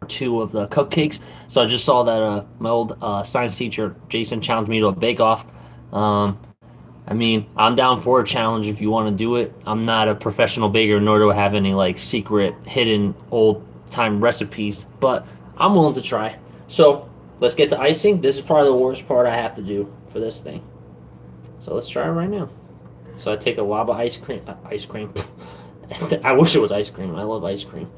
part 2 of the cupcakes. So I just saw that my old science teacher Jason challenged me to a bake-off. Um, I mean, I'm down for a challenge if you want to do it. I'm not a professional baker, nor do I have any like secret, hidden, old time recipes, but I'm willing to try. So let's get to icing. This is probably the worst part I have to do for this thing. So let's try it right now. So I take a lava ice cream. Ice cream. I wish it was ice cream. I love ice cream.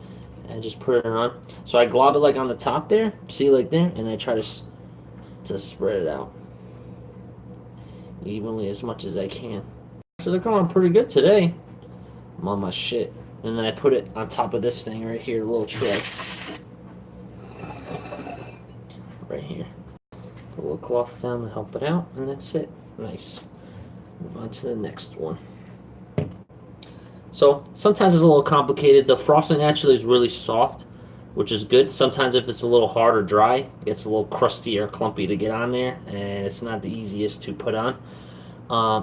And just put it on. So I glob it like on the top there. See, like there, and I try to spread it out evenly as much as I can. So they're coming pretty good today. I'm on my shit. And then I put it on top of this thing right here, a little tray. Right here. Put a little cloth down to help it out, and that's it. Nice. Move on to the next one. So sometimes it's a little complicated. The frosting actually is really soft, which is good. Sometimes if it's a little hard or dry, it gets a little crusty or clumpy to get on there, and it's not the easiest to put on.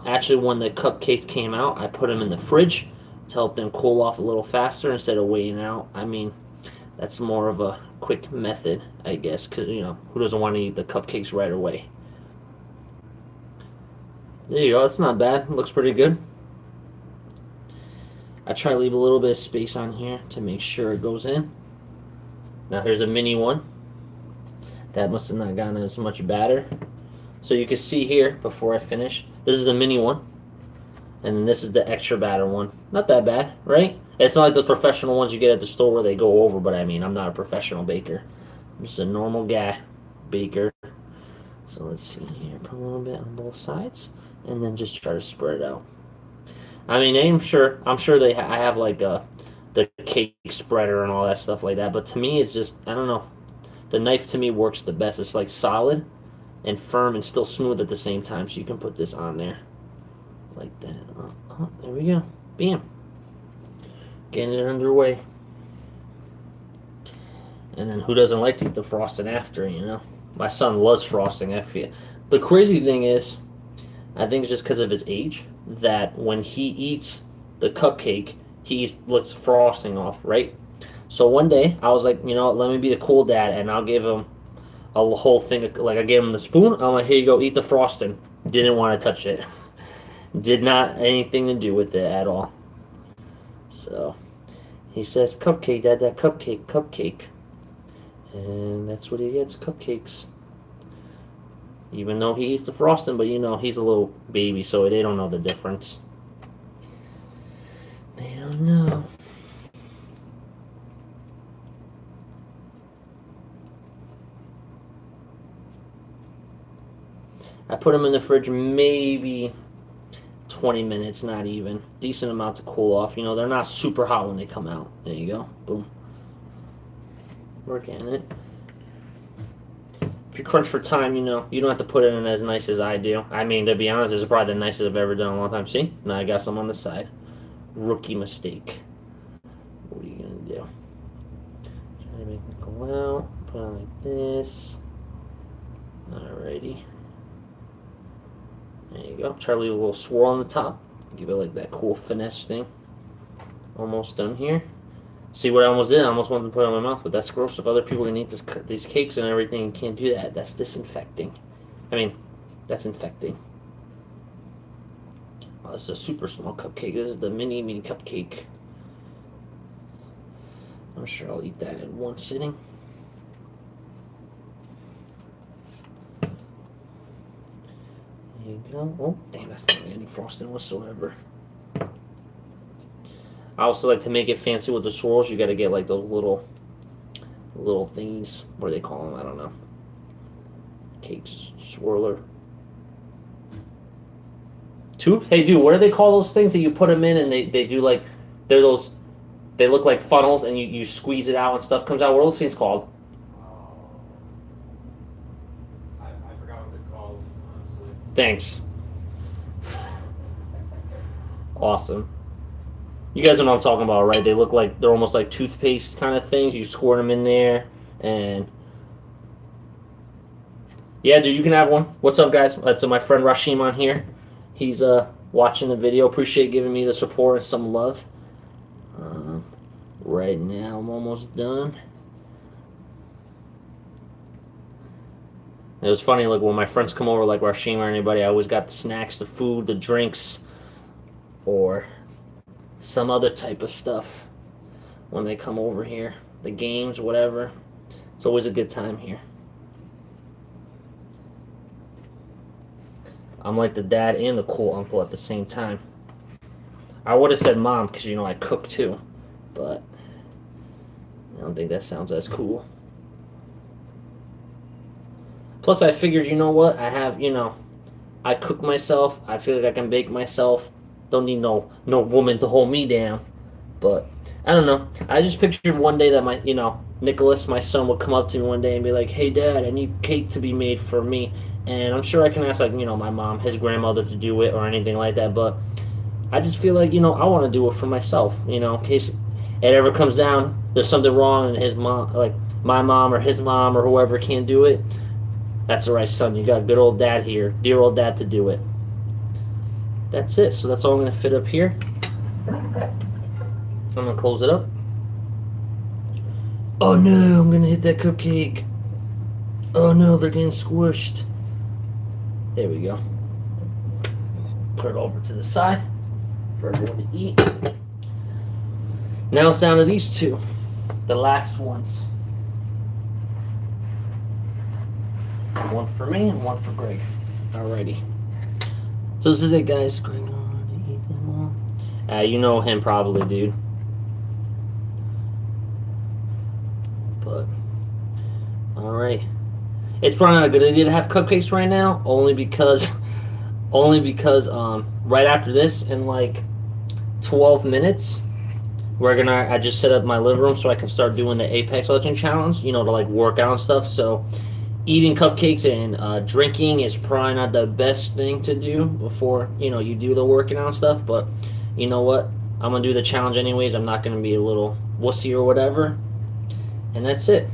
Actually, when the cupcakes came out, I put them in the fridge to help them cool off a little faster instead of waiting out. I mean, that's more of a quick method, I guess, because, you know, who doesn't want to eat the cupcakes right away? There you go. That's not bad. It looks pretty good. I try to leave a little bit of space on here to make sure it goes in. Now here's a mini one. That must have not gotten as much batter. So you can see here, before I finish, this is the mini one. And then this is the extra batter one. Not that bad, right? It's not like the professional ones you get at the store where they go over, but I mean, I'm not a professional baker. I'm just a normal guy baker. So let's see here. Put a little bit on both sides. And then just try to spread it out. I mean, I'm sure I have like the cake spreader and all that stuff like that. But to me, it's just, I don't know. The knife to me works the best. It's like solid and firm and still smooth at the same time. So you can put this on there like that. There we go. Bam. Getting it underway. And then who doesn't like to eat the frosting after, you know? My son loves frosting. I feel. The crazy thing is, I think it's just because of his age, that when he eats the cupcake, he lets frosting off, right? So one day, I was like, you know, let me be the cool dad, and I'll give him a whole thing. Like, I gave him the spoon. I'm like, here you go, eat the frosting. Didn't want to touch it. Did not anything to do with it at all. So, he says, cupcake, dad, that cupcake, cupcake. And that's what he gets, cupcakes. Even though he eats the frosting, but you know, he's a little baby, so they don't know the difference. They don't know. I put them in the fridge maybe 20 minutes, not even. Decent amount to cool off. You know, they're not super hot when they come out. There you go. Boom. Working it. If you crunch for time, you know, you don't have to put it in as nice as I do. I mean, to be honest, this is probably the nicest I've ever done in a long time. See? Now I got some on the side. Rookie mistake. What are you going to do? Try to make it go out. Put it like this. Alrighty. There you go. Try to leave a little swirl on the top. Give it like that cool finesse thing. Almost done here. See what I almost did? I almost wanted to put it in my mouth, but that's gross. If other people can eat these cakes and everything, you can't do that. That's disinfecting. I mean, that's infecting. Oh, this is a super small cupcake. This is the mini cupcake. I'm sure I'll eat that in one sitting. There you go. Oh, damn, that's not any frosting whatsoever. I also like to make it fancy with the swirls. You got to get like those little thingies. What do they call them? I don't know. Cake swirler. Tube? Hey, dude, what do they call those things that you put them in and they do like, they're those, they look like funnels and you squeeze it out and stuff comes out. What are those things called? I forgot what they're called, honestly. Thanks. Awesome. You guys know what I'm talking about, right? They look like, they're almost like toothpaste kind of things. You squirt them in there, and yeah, dude, you can have one. What's up, guys? That's my friend Rashim on here. He's watching the video. Appreciate giving me the support and some love. Right now, I'm almost done. It was funny, like when my friends come over, like Rashim or anybody, I always got the snacks, the food, the drinks, or some other type of stuff when they come over here. The games, whatever. It's always a good time here. I'm like the dad and the cool uncle at the same time. I would have said mom because, you know, I cook too. But I don't think that sounds as cool. Plus, I figured, you know what? I have, you know, I cook myself. I feel like I can bake myself. Don't need no woman to hold me down. But I don't know. I just pictured one day that my, you know, Nicholas, my son, would come up to me one day and be like, "Hey, Dad, I need cake to be made for me." And I'm sure I can ask, like, you know, my mom, his grandmother to do it or anything like that. But I just feel like, you know, I want to do it for myself. You know, in case it ever comes down, there's something wrong, and his mom, like my mom or his mom or whoever can't do it. That's all right, son. You got good old dad here, dear old dad, to do it. That's it. So that's all I'm going to fit up here. I'm going to close it up. Oh no, I'm going to hit that cupcake. Oh no, they're getting squished. There we go. Put it over to the side for everyone to eat. Now it's down to these two, the last ones. One for me and one for Greg. Alrighty. So this is it, guys. Greg, eat them all. You know him probably, dude. But alright. It's probably not a good idea to have cupcakes right now, only because right after this, in like 12 minutes, I just set up my living room so I can start doing the Apex Legends challenge, you know, to like work out and stuff. So eating cupcakes and drinking is probably not the best thing to do before, you know, you do the working out and stuff. But you know what? I'm gonna do the challenge anyways. I'm not gonna be a little wussy or whatever. And that's it.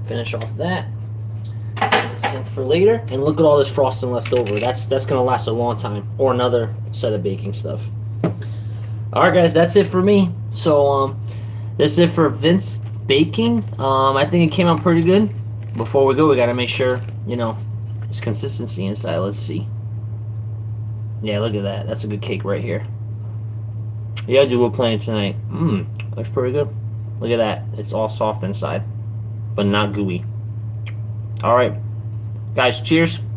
Finish off that. Sink for later. And look at all this frosting left over. That's gonna last a long time. Or another set of baking stuff. Alright guys, that's it for me. So that's it for Vince baking. I think it came out pretty good. Before we go, we gotta make sure, you know, it's consistency inside. Let's see. Yeah, look at that. That's a good cake right here. Yeah, dude, we're playing tonight. Looks pretty good. Look at that. It's all soft inside, but not gooey. All right, guys, cheers.